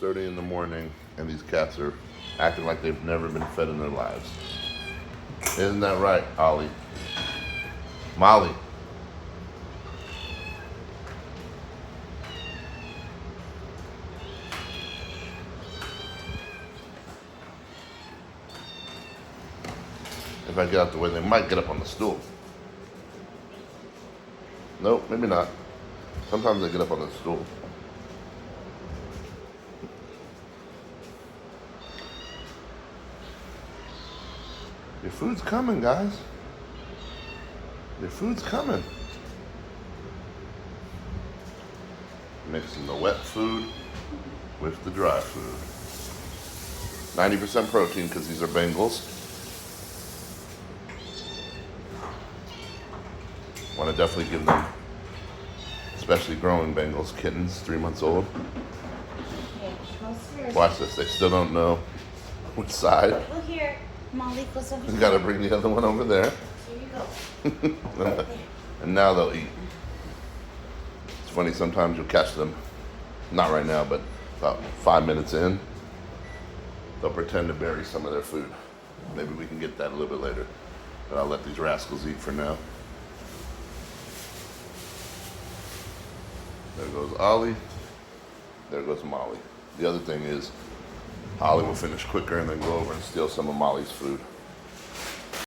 6:30 in the morning, and these cats are acting like they've never been fed in their lives. Isn't that right, Ollie? Mollie. If I get out the way, they might get up on the stool. Nope, maybe not. Sometimes they get up on the stool. Your food's coming, guys. Your food's coming. Mixing the wet food with the dry food. 90% protein because these are Bengals. Want to definitely give them, especially growing Bengals, kittens, 3 months old. Okay, Watch this. They still don't know which side. Well, here, Molly goes over You here. got to bring the other one over there. Here you go. And now they'll eat. It's funny, sometimes you'll catch them, not right now, but about 5 minutes in, they'll pretend to bury some of their food. Maybe we can get that a little bit later, but I'll let these rascals eat for now. There goes Ollie. There goes Molly. The other thing is, Ollie will finish quicker and then go over and steal some of Molly's food.